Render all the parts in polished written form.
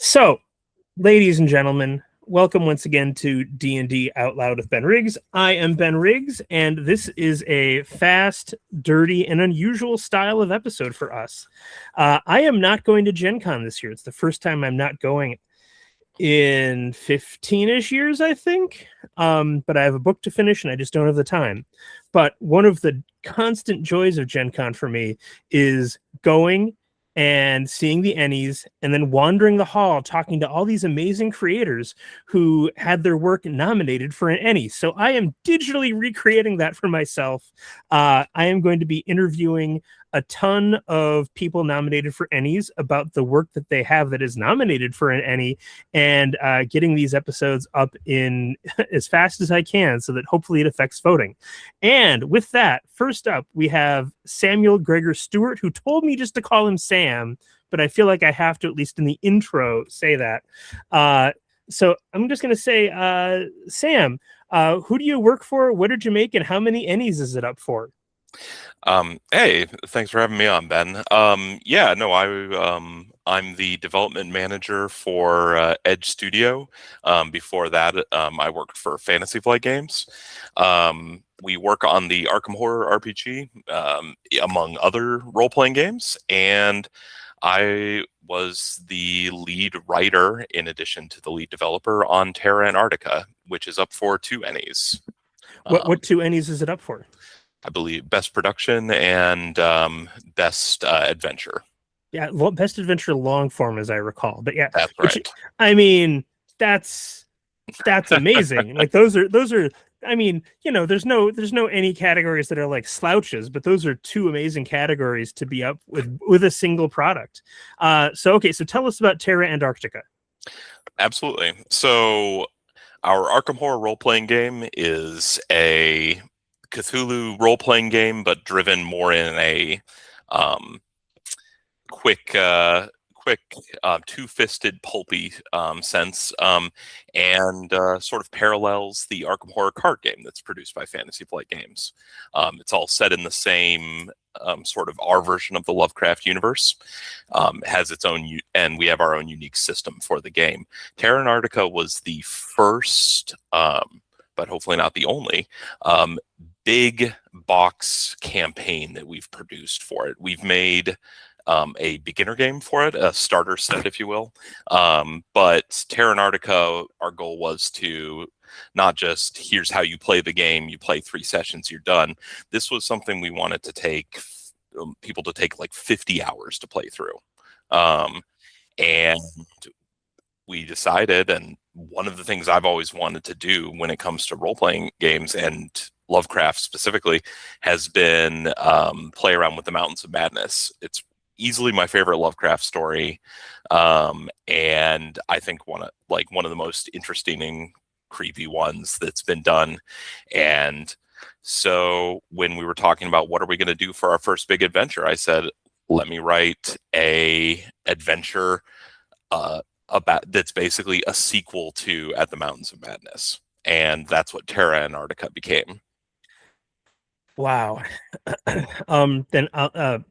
So, ladies and gentlemen, welcome once again to D&D Out Loud with Ben Riggs. I am Ben Riggs, and this is a fast, dirty, and unusual style of episode for us. I am not going to Gen Con this year. It's the first time I'm not going in 15-ish years, I think. But I have a book to finish, and I just don't have the time. But one of the constant joys of Gen Con for me is going and seeing the ENnies, and then wandering the hall talking to all these amazing creators who had their work nominated for an ENnie. So I am digitally recreating that for myself. I am going to be interviewing a ton of people nominated for ENnies about the work that they have that is nominated for an ENnie, and getting these episodes up in as fast as I can so that hopefully it affects voting. And with that, first up, we have Samuel Gregor-Stewart, who told me just to call him Sam, but I feel like I have to, at least in the intro, say that. So I'm just going to say, Sam, who do you work for? What did you make? And how many ENnies is it up for? Hey, thanks for having me on, Ben. I'm the development manager for Edge Studio. Before that, I worked for Fantasy Flight Games. We work on the Arkham Horror RPG, among other role-playing games, and I was the lead writer, in addition to the lead developer, on TERRA Antarctica, which is up for 2 ENnies. What 2 ENnies is it up for? I believe Best Production and Best Adventure. Yeah, Best Adventure long form, as I recall. But yeah, that's right. I mean, that's amazing. Like those are. I mean, there's no ENnie categories that are like slouches, but those are 2 amazing categories to be up with a single product. So tell us about TERRA Antarctica. Absolutely. So our Arkham Horror role-playing game is a Cthulhu role-playing game, but driven more in a quick two-fisted pulpy sense, and sort of parallels the Arkham Horror card game that's produced by Fantasy Flight Games. It's all set in the same sort of our version of the Lovecraft universe. Has its own, and we have our own unique system for the game. TERRA Antarctica was the first, but hopefully not the only, big box campaign that we've produced for it. We've made a beginner game for it, a starter set, if you will. But TERRA Antarctica, our goal was to not just, here's how you play the game, you play 3 sessions, you're done. This was something we wanted to take people to take like 50 hours to play through. And we decided, and one of the things I've always wanted to do when it comes to role-playing games, and Lovecraft specifically, has been play around with the Mountains of Madness. It's easily my favorite Lovecraft story, and I think one of the most interesting and creepy ones that's been done. And so when we were talking about what are we going to do for our first big adventure, I said, let me write a adventure about that's basically a sequel to At the Mountains of Madness, and that's what TERRA Antarctica became. Wow. Then I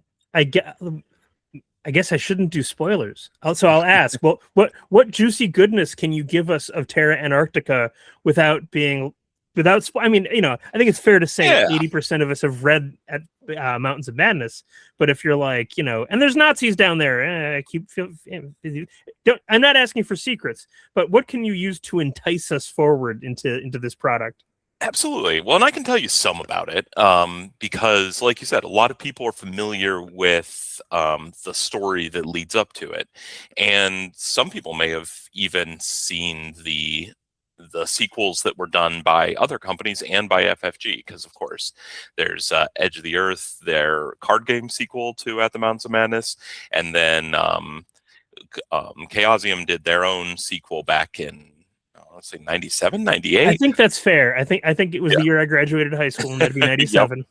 guess I shouldn't do spoilers. So I'll ask, well, what juicy goodness can you give us of TERRA Antarctica without I mean, I think it's fair to say 80% of us have read At Mountains of Madness. But if you're like, and there's Nazis down there, I'm not asking for secrets, but what can you use to entice us forward into this product? Absolutely. Well, and I can tell you some about it, because, like you said, a lot of people are familiar with the story that leads up to it. And some people may have even seen the sequels that were done by other companies and by FFG, because, of course, there's Edge of the Earth, their card game sequel to At the Mountains of Madness, and then Chaosium did their own sequel back in, let's say 97, 98. I think that's fair. I think it was the year I graduated high school, and that'd be 97.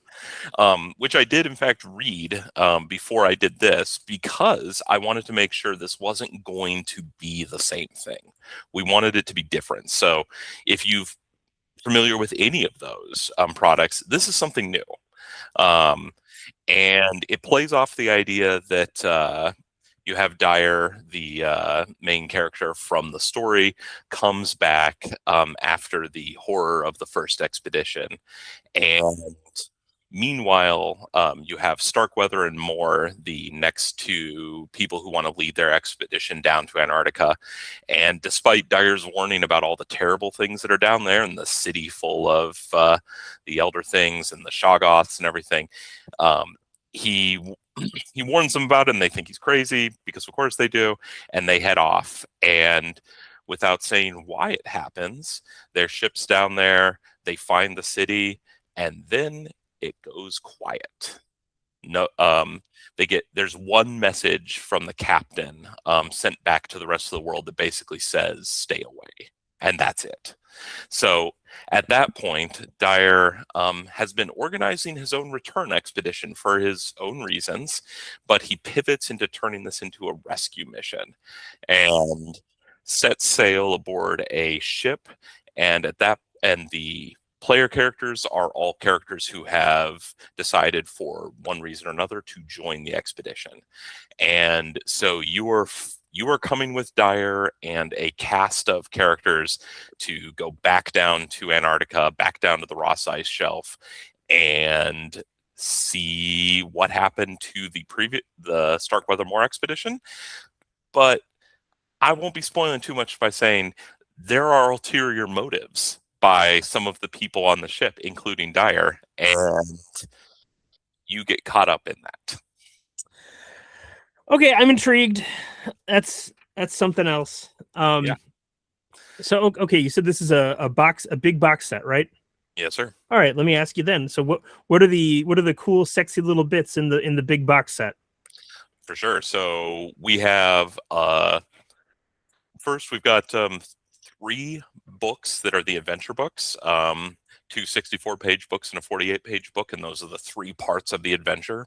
Which I did in fact read before I did this, because I wanted to make sure this wasn't going to be the same thing. We wanted it to be different. So if you're familiar with any of those products, this is something new. And it plays off the idea that you have Dyer, the main character from the story, comes back after the horror of the first expedition. And meanwhile, you have Starkweather and Moore, the next two people who want to lead their expedition down to Antarctica. And despite Dyer's warning about all the terrible things that are down there and the city full of the Elder Things and the Shoggoths and everything, he warns them about it, and they think he's crazy, because of course they do, and they head off. And without saying why it happens, their ship's down there, they find the city, and then it goes quiet. No, there's one message from the captain sent back to the rest of the world that basically says, stay away. And that's it. So at that point, Dyer has been organizing his own return expedition for his own reasons, but he pivots into turning this into a rescue mission and sets sail aboard a ship. And the player characters are all characters who have decided for one reason or another to join the expedition. And so you are coming with Dyer and a cast of characters to go back down to Antarctica, back down to the Ross Ice Shelf, and see what happened to the Starkweather-Moore expedition. But I won't be spoiling too much by saying there are ulterior motives by some of the people on the ship, including Dyer, and you get caught up in that. Okay, I'm intrigued. That's something else. Yeah. So okay, you said this is a big box set, right? Yes, sir. All right, let me ask you then. So what are the cool, sexy little bits in the big box set? For sure. So we have first we've got 3 books that are the adventure books, 2 64-page books and a 48-page book, and those are the 3 parts of the adventure.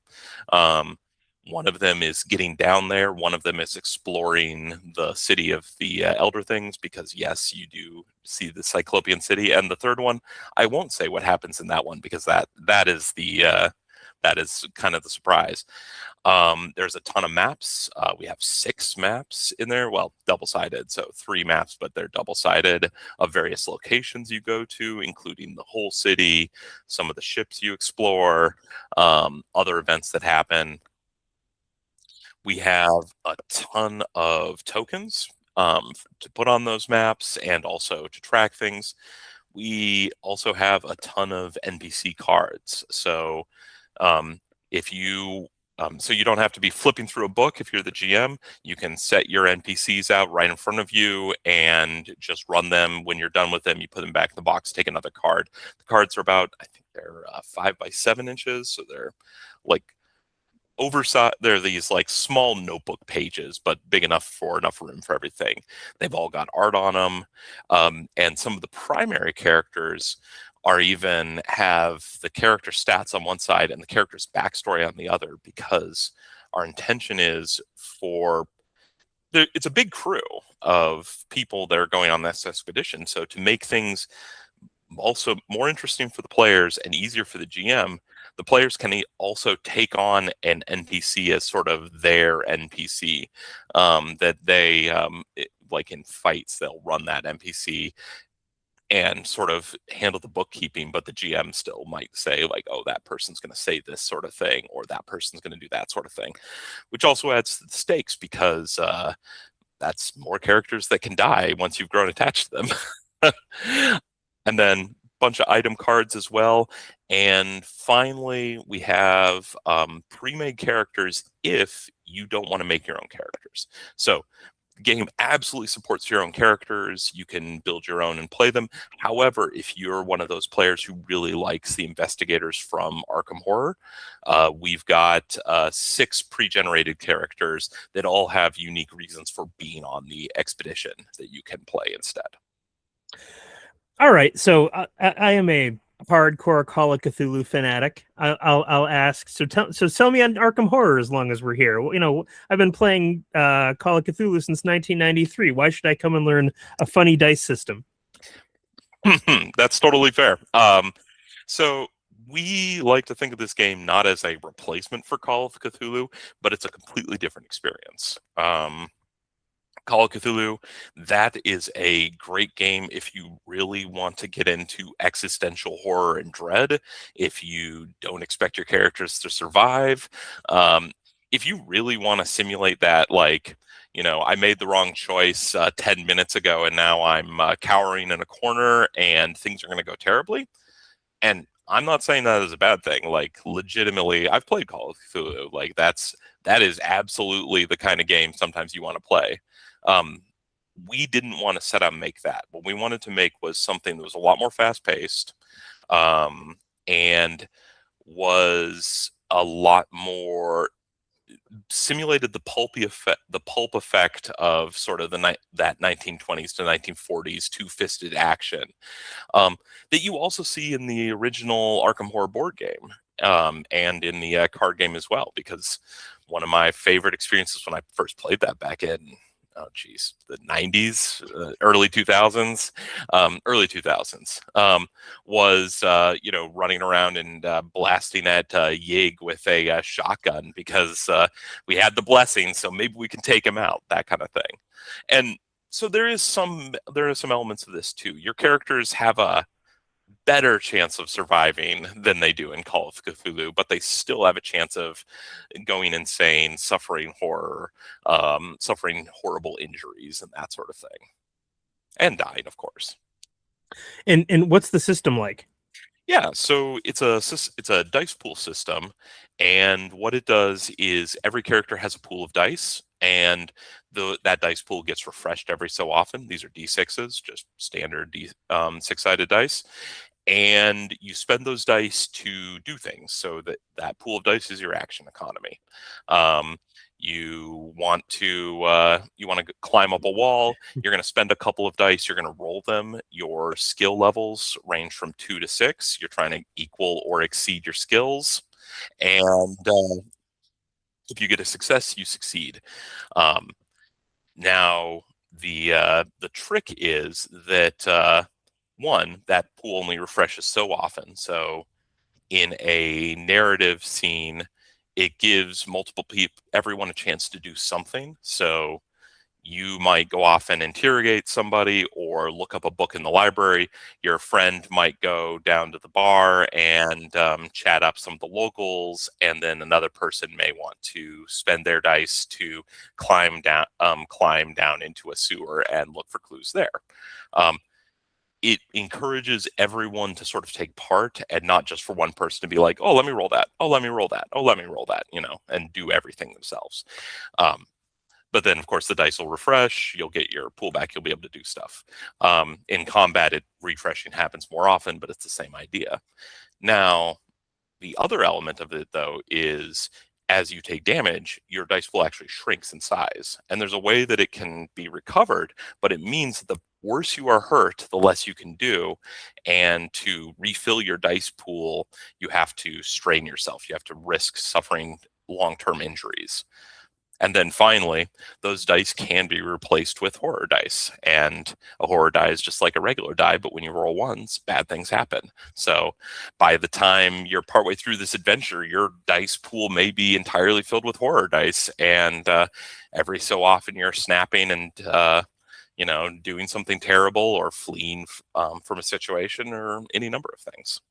One of them is getting down there. One of them is exploring the city of the Elder Things, because yes, you do see the Cyclopean city. And the third one, I won't say what happens in that one, because that is kind of the surprise. There's a ton of maps. We have 6 maps in there. Well, double-sided, so 3 maps, but they're double-sided, of various locations you go to, including the whole city, some of the ships you explore, other events that happen. We have a ton of tokens to put on those maps and also to track things. We also have a ton of NPC cards. So so you don't have to be flipping through a book. If you're the GM, you can set your NPCs out right in front of you and just run them. When you're done with them, you put them back in the box, take another card. The cards are about, I think they're 5 by 7 inches. So they're like oversized. They're these like small notebook pages, but big enough for enough room for everything. They've all got art on them. And some of the primary characters are even have the character stats on one side and the character's backstory on the other, because our intention is it's a big crew of people that are going on this expedition. So to make things also more interesting for the players and easier for the GM, the players can also take on an NPC as sort of their NPC, that they, like in fights, they'll run that NPC and sort of handle the bookkeeping, but the GM still might say like, oh, that person's going to say this sort of thing, or that person's going to do that sort of thing, which also adds to the stakes, because that's more characters that can die once you've grown attached to them. And then a bunch of item cards as well. And finally, we have pre-made characters if you don't want to make your own characters. So the game absolutely supports your own characters. You can build your own and play them. However, if you're one of those players who really likes the investigators from Arkham Horror, we've got 6 pre-generated characters that all have unique reasons for being on the expedition that you can play instead. All right, so I am a hardcore Call of Cthulhu fanatic. I'll ask. So tell me on Arkham Horror as long as we're here. You know, I've been playing Call of Cthulhu since 1993. Why should I come and learn a funny dice system? That's totally fair. So we like to think of this game not as a replacement for Call of Cthulhu, but it's a completely different experience. Call of Cthulhu, that is a great game if you really want to get into existential horror and dread, if you don't expect your characters to survive. If you really want to simulate that, like, I made the wrong choice 10 minutes ago and now I'm cowering in a corner and things are going to go terribly. And I'm not saying that is a bad thing. Like, legitimately, I've played Call of Cthulhu. Like, that is absolutely the kind of game sometimes you want to play. We didn't want to set out and make that. What we wanted to make was something that was a lot more fast paced, and was a lot more simulated the pulp effect of sort of that 1920s to 1940s two-fisted action, that you also see in the original Arkham Horror board game, and in the card game as well. Because one of my favorite experiences when I first played that back in the 90s, early 2000s, was running around and blasting at Yig with a shotgun because we had the blessing, so maybe we can take him out, that kind of thing. And so there are some elements of this too. Your characters have a better chance of surviving than they do in Call of Cthulhu, but they still have a chance of going insane, suffering horror, suffering horrible injuries, and that sort of thing, and dying, of course. And what's the system like? Yeah, so it's a dice pool system, and what it does is every character has a pool of dice, and that dice pool gets refreshed every so often. These are D6s, just standard six-sided dice. And you spend those dice to do things. So that pool of dice is your action economy. You want to climb up a wall. You're going to spend a couple of dice. You're going to roll them. Your skill levels range from 2 to 6. You're trying to equal or exceed your skills. And if you get a success, you succeed. Now the trick is that that pool only refreshes so often. So in a narrative scene, it gives everyone a chance to do something. So you might go off and interrogate somebody or look up a book in the library. Your friend might go down to the bar and chat up some of the locals, and then another person may want to spend their dice to climb down into a sewer and look for clues there. It encourages everyone to sort of take part, and not just for one person to be like, oh, let me roll that. Oh, let me roll that. Oh, let me roll that, and do everything themselves. But then, of course, the dice will refresh. You'll get your pool back. You'll be able to do stuff. In combat, refreshing happens more often, but it's the same idea. Now, the other element of it, though, is as you take damage, your dice pool actually shrinks in size. And there's a way that it can be recovered, but it means that the worse you are hurt, the less you can do. And to refill your dice pool, you have to strain yourself. You have to risk suffering long-term injuries. And then finally, those dice can be replaced with horror dice. And a horror die is just like a regular die, but when you roll ones, bad things happen. So by the time you're partway through this adventure, your dice pool may be entirely filled with horror dice. And every so often you're snapping and doing something terrible or fleeing from a situation or any number of things.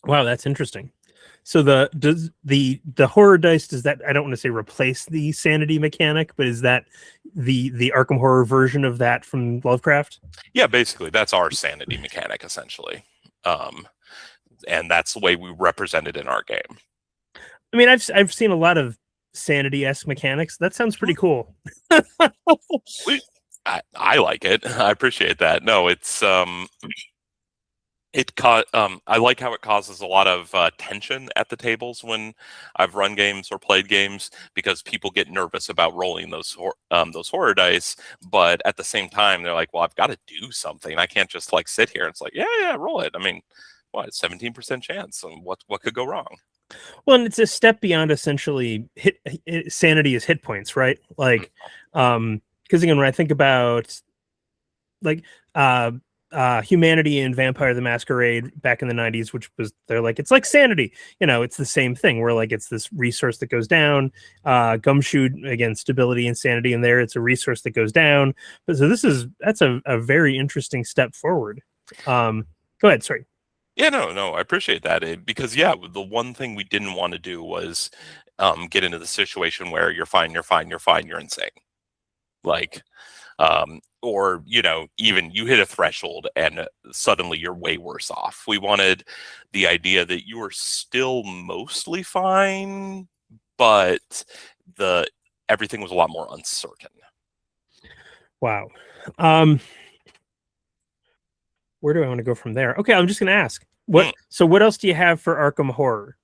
Wow, that's interesting. So the horror dice, does that, I don't want to say replace the sanity mechanic, but is that the Arkham Horror version of that from Lovecraft? Yeah, basically that's our sanity mechanic essentially. And that's the way we represent it in our game. I mean, I've seen a lot of sanity-esque mechanics. That sounds pretty cool. I like it. I appreciate that. No, it's I like how it causes a lot of tension at the tables when I've run games or played games, because people get nervous about rolling those horror dice, but at the same time they're like, well, I've got to do something. I can't just like sit here. And it's like, yeah, roll it. I mean, what, 17% chance? And what could go wrong? Well, and it's a step beyond essentially sanity is hit points, right? Like, because again, when I think about like Humanity and Vampire the Masquerade back in the 90s, which was, they're like, it's like Sanity, it's the same thing where like it's this resource that goes down. Gumshoe, again, stability and sanity, in there it's a resource that goes down. But so that's a very interesting step forward. Go ahead, sorry. Yeah, no, I appreciate that. Because the one thing we didn't want to do was get into the situation where you're fine, you're insane. Like, or even you hit a threshold and suddenly you're way worse off. We wanted the idea that you were still mostly fine, but everything was a lot more uncertain. Wow. Where do I want to go from there? Okay, I'm just going to ask. So what else do you have for Arkham Horror?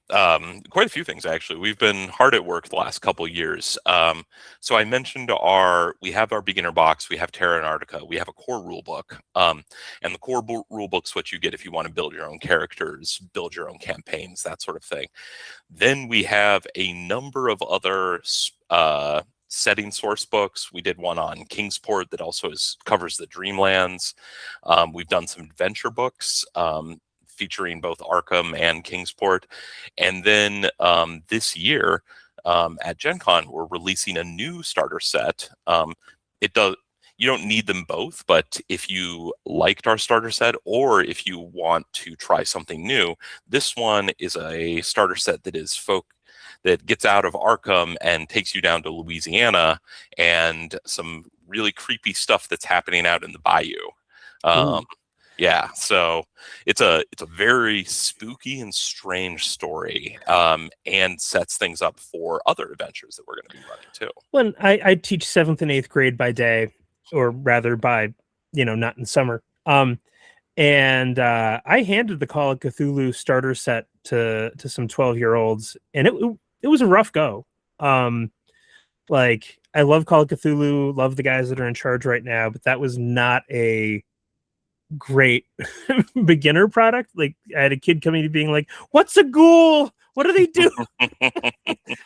Quite a few things, actually. We've been hard at work the last couple of years. So I mentioned we have our beginner box, we have TERRA ANTARCTICA, we have a core rule book. And the core rule book's what you get if you want to build your own characters, build your own campaigns, that sort of thing. Then we have a number of other setting source books. We did one on Kingsport that also covers the Dreamlands. We've done some adventure books featuring both Arkham and Kingsport. And then this year at Gen Con, we're releasing a new starter set. You don't need them both, but if you liked our starter set or if you want to try something new, this one is a starter set that gets out of Arkham and takes you down to Louisiana and some really creepy stuff that's happening out in the bayou. Yeah, so it's a very spooky and strange story, and sets things up for other adventures that we're going to be running too. Well, I teach 7th and 8th grade by day, or rather by, not in summer. And I handed the Call of Cthulhu starter set to some 12-year-olds, and it was a rough go. Like, I love Call of Cthulhu, love the guys that are in charge right now, but that was not a great beginner product. Like, I had a kid coming to being like, "What's a ghoul? What do they do?"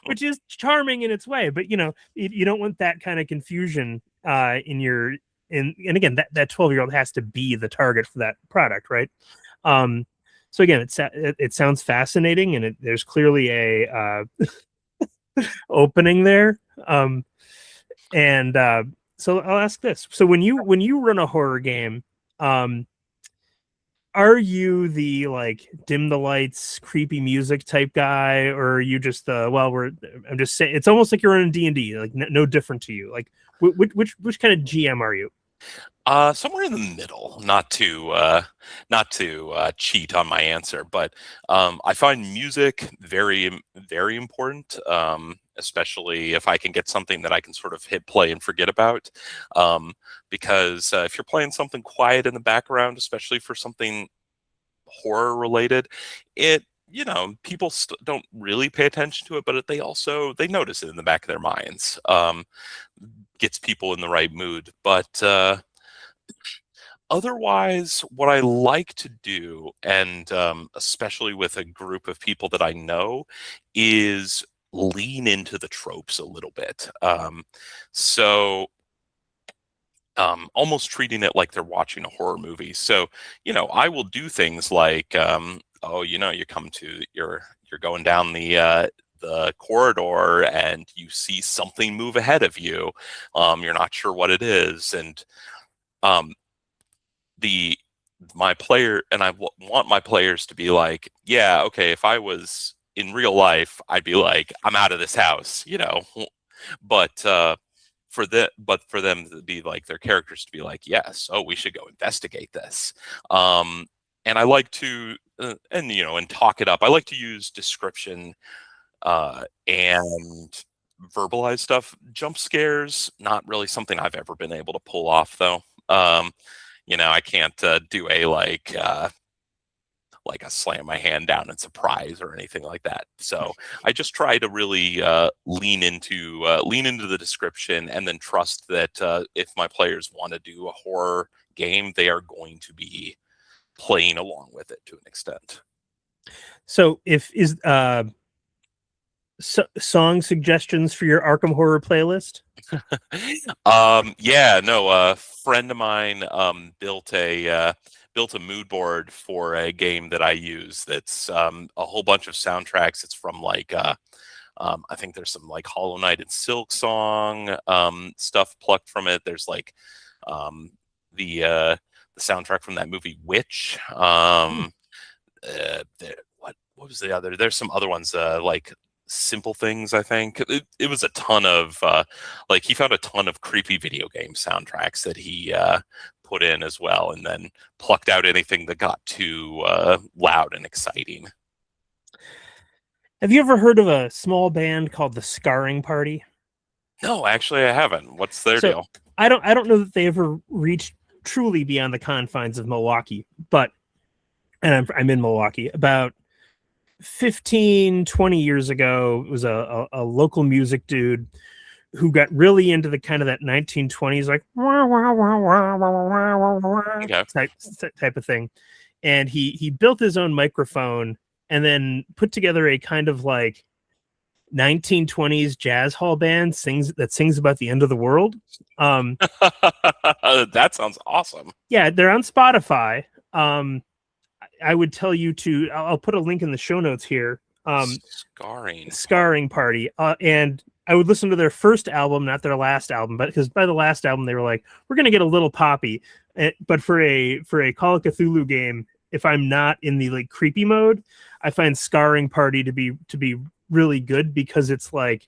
Which is charming in its way, but you don't want that kind of confusion in your and again, that 12-year-old has to be the target for that product, right? So again, it sounds fascinating, and there's clearly a opening there. And so I'll ask this: so when you run a horror game, are you the like dim the lights, creepy music type guy, or are you just I'm just saying, it's almost like you're running D&D, like no different to you. Like which kind of GM are you? Somewhere in the middle, not to cheat on my answer, but I find music very, very important, especially if I can get something that I can sort of hit play and forget about. Because if you're playing something quiet in the background, especially for something horror related, people don't really pay attention to it, but they notice it in the back of their minds. Gets people in the right mood, but otherwise, what I like to do, and especially with a group of people that I know, is lean into the tropes a little bit. Almost treating it like they're watching a horror movie. So, I will do things like, you're going down the corridor and you see something move ahead of you. You're not sure what it is, and I want my players to be like, yeah, okay, if I was in real life, I'd be like, I'm out of this house, but for them to be like, their characters to be like, yes, oh, we should go investigate this. And I like to and talk it up. I like to use description and verbalize stuff. Jump scares, not really something I've ever been able to pull off, though. I can't do a like a slam my hand down in surprise or anything like that. So I just try to really lean into the description, and then trust that if my players want to do a horror game, they are going to be playing along with it to an extent. So song suggestions for your Arkham Horror playlist? Yeah, no, a friend of mine built a mood board for a game that I use. That's a whole bunch of soundtracks. It's from like I think there's some like Hollow Knight and Silk Song stuff plucked from it. There's like um, the soundtrack from that movie Witch. What was the other? There's some other ones like Simple Things. I think it was a ton of like he found a ton of creepy video game soundtracks that he put in as well, and then plucked out anything that got too loud and exciting. Have you ever heard of a small band called the Scarring Party? No, actually, I haven't. What's their deal? I don't know that they ever reached truly beyond the confines of Milwaukee, but and I'm in Milwaukee. About 15, 20 years ago, it was a local music dude who got really into the kind of that 1920s like type of thing. And he built his own microphone and then put together a kind of like 1920s jazz hall band sings about the end of the world. That sounds awesome. Yeah, they're on Spotify. I would tell you to. I'll put a link in the show notes here. Scarring Party, and I would listen to their first album, not their last album, but because by the last album they were like, we're gonna get a little poppy, but for a Call of Cthulhu game, if I'm not in the like creepy mode, I find Scarring Party to be really good because it's like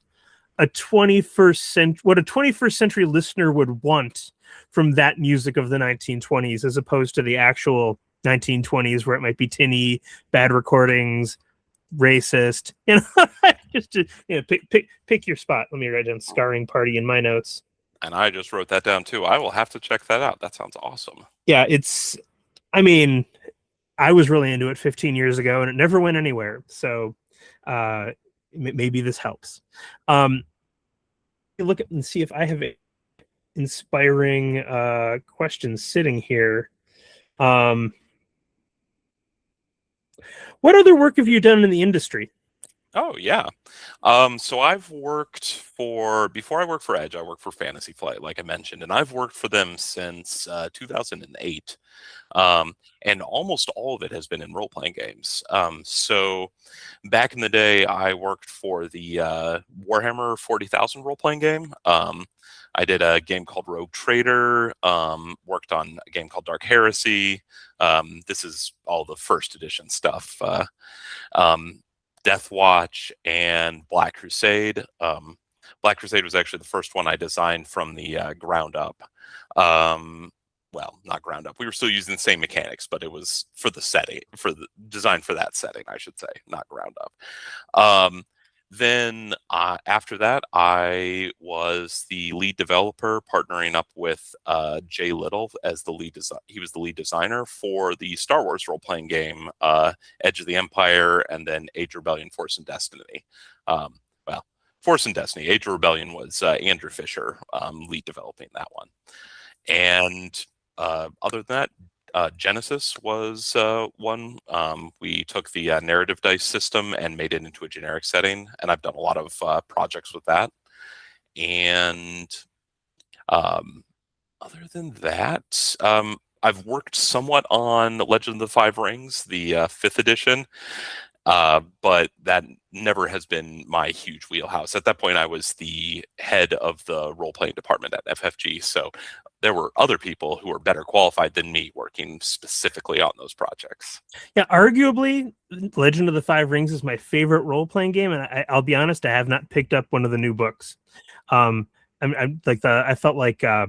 a 21st century, what a 21st century listener would want from that music of the 1920s, as opposed to the actual 1920s where it might be tinny, bad recordings, racist. Just to pick your spot. Let me write down Scarring Party in my notes. And I just wrote that down too. I will have to check that out. That sounds awesome. Yeah, I mean, I was really into it 15 years ago and it never went anywhere. So maybe this helps. Look at and see if I have inspiring questions sitting here. What other work have you done in the industry? Oh, yeah. So I've worked before I worked for Edge, I worked for Fantasy Flight, like I mentioned, and I've worked for them since 2008. And almost all of it has been in role-playing games. So back in the day, I worked for the Warhammer 40,000 role-playing game. I did a game called Rogue Trader, worked on a game called Dark Heresy. This is all the first edition stuff. Death Watch and Black Crusade. Black Crusade was actually the first one I designed from the ground up. Well, not ground up. We were still using the same mechanics, but it was for the setting, for the design for that setting, I should say, not ground up. Then after that, I was the lead developer, partnering up with Jay Little as the lead. He was the lead designer for the Star Wars role-playing game, Edge of the Empire, and then Age of Rebellion, Force and Destiny. Well, Force and Destiny. Age of Rebellion was Andrew Fisher lead developing that one. And other than that, Genesis was one. We took the narrative dice system and made it into a generic setting, and I've done a lot of projects with that. And other than that, I've worked somewhat on Legend of the Five Rings, the 5th edition, but that never has been my huge wheelhouse. At that point, I was the head of the role-playing department at FFG, so there were other people who were better qualified than me working specifically on those projects. Yeah, arguably, Legend of the Five Rings is my favorite role-playing game, and I'll be honest, I have not picked up one of the new books. I'm like I felt like I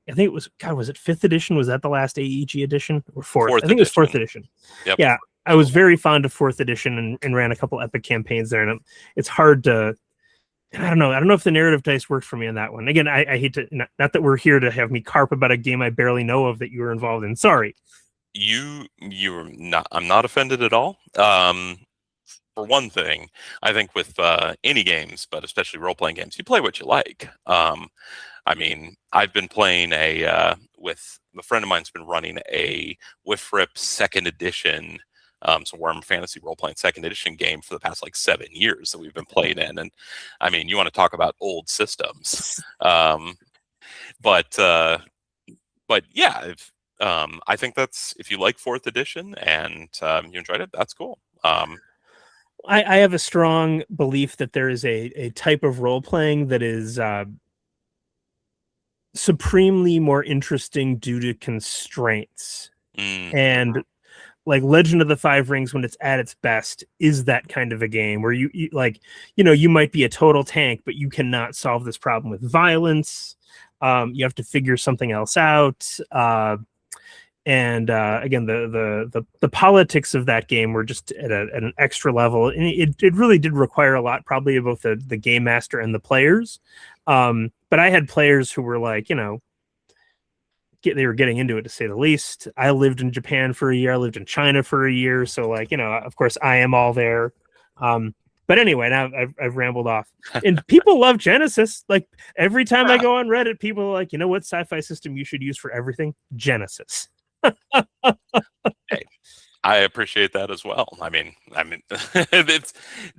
think it was was it 5th edition? Was that the last AEG edition or 4th? I think it was 4th edition. Yep. Yeah, I was very fond of 4th edition and ran a couple epic campaigns there, and it's hard to. I don't know if the narrative dice worked for me on that one. Again, I hate to not that we're here to have me carp about a game I barely know of that you were involved in. Sorry. You're not. I'm not offended at all. For one thing, I think with any games, but especially role-playing games, you play what you like. I mean, I've been playing with a friend of mine's been running a Wifrip 2nd edition So Warhammer Fantasy Role Playing Second Edition game for the past like 7 years that we've been playing in, and I mean, you want to talk about old systems, but yeah, I think that's, if you like fourth edition and you enjoyed it, that's cool. I have a strong belief that there is a type of role playing that is supremely more interesting due to constraints. And like Legend of the Five Rings, when it's at its best, is that kind of a game where you like, you might be a total tank, but you cannot solve this problem with violence. You have to figure something else out. And again, the politics of that game were just at an extra level, and it really did require a lot, probably of both the game master and the players. But I had players who were like, they were getting into it, to say the least. I lived in Japan for a year. I lived in China for a year. So like, of course I am all there. But anyway, now I've rambled off. And people love Genesis. Like every time I go on Reddit, people are like, what sci-fi system you should use for everything? Genesis. Hey, I appreciate that as well. I mean, it's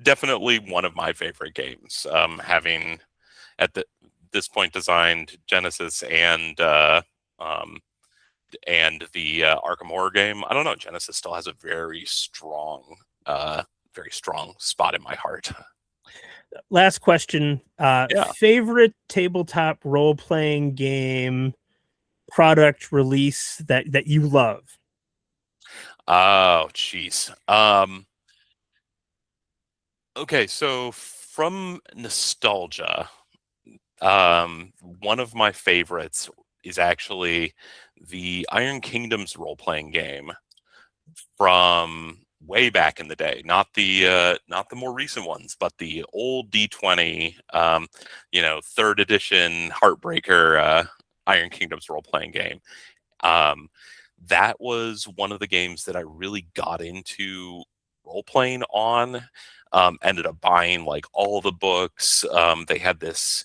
definitely one of my favorite games. Having at this point designed Genesis and the Arkham Horror game, I don't know. Genesis still has a very strong spot in my heart. Last question. Favorite tabletop role-playing game product release that you love? Oh, jeez. Okay, so from nostalgia, one of my favorites is actually the Iron Kingdoms role-playing game from way back in the day, not the more recent ones, but the old D20, third edition Heartbreaker Iron Kingdoms role-playing game. That was one of the games that I really got into role-playing on. Ended up buying like all the books. They had this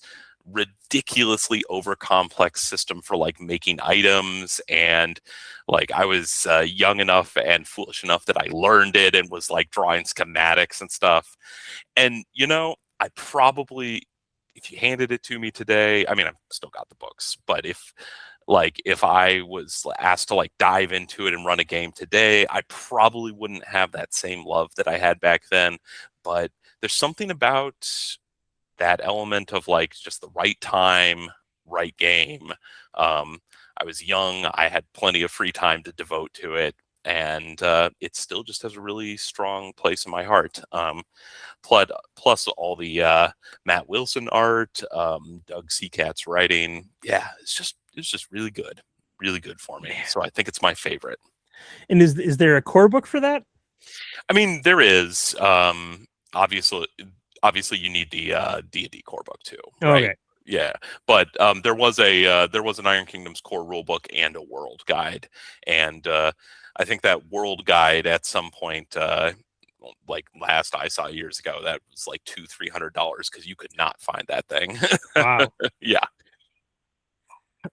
ridiculously over complex system for like making items, and like I was young enough and foolish enough that I learned it and was like drawing schematics and stuff. And I probably, if you handed it to me today, I mean, I've still got the books, but if I was asked to like dive into it and run a game today, I probably wouldn't have that same love that I had back then. But there's something about that element of like just the right time, right game. I was young, I had plenty of free time to devote to it, and it still just has a really strong place in my heart. Plus all the Matt Wilson art, Doug Seacat's writing. Yeah, it's just really good for me. So I think it's my favorite. And is there a core book for that? I mean, there is. Obviously you need the D&D core book too, right? Okay. Yeah, but there was an Iron Kingdoms core rulebook and a world guide, and I think that world guide at some point, like last I saw years ago, that was like $200-300 because you could not find that thing. Wow. Yeah.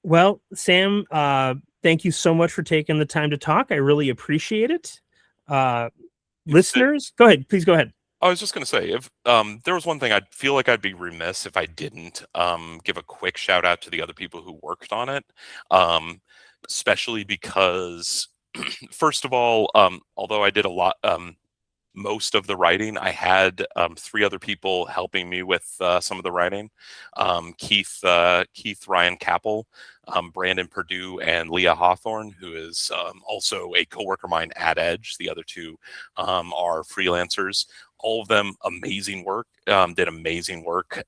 Well, Sam, thank you so much for taking the time to talk. I really appreciate it. Listeners, go ahead. Please go ahead. I was just going to say, if there was one thing, I'd feel like I'd be remiss if I didn't give a quick shout out to the other people who worked on it, especially because, first of all, although I did a lot, most of the writing, I had 3 other people helping me with some of the writing. Keith Ryan Capel, Brandon Perdue, and Leah Hawthorne, who is also a coworker of mine at Edge. The other 2 are freelancers. All of them amazing work, did amazing work.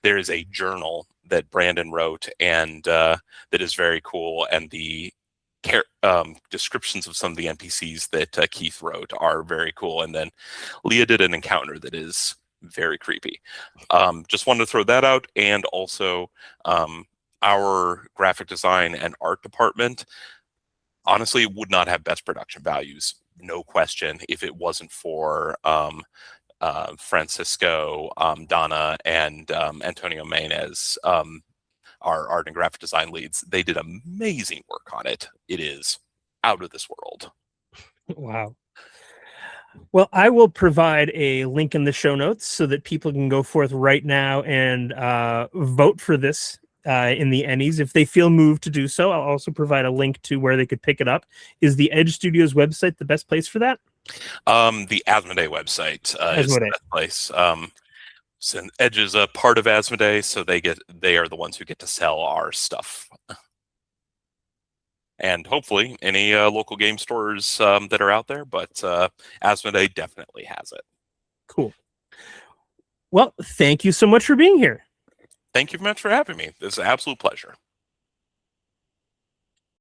There is a journal that Brandon wrote, and that is very cool. And the descriptions of some of the NPCs that Keith wrote are very cool. And then Leah did an encounter that is very creepy. Just wanted to throw that out. And also our graphic design and art department honestly would not have best production values, no question, if it wasn't for Francisco, Donna, and Antonio Menez, our art and graphic design leads. They did amazing work on it. It is out of this world. Wow. Well, I will provide a link in the show notes so that people can go forth right now and vote for this in the ENnies if they feel moved to do so. I'll also provide a link to where they could pick it up. Is the Edge Studios website the best place for that? The Asmodee website is the best place. So Edge is a part of Asmodee, so they are the ones who get to sell our stuff. And hopefully any local game stores that are out there, but Asmodee definitely has it. Cool. Well, thank you so much for being here. Thank you very much for having me. This is an absolute pleasure.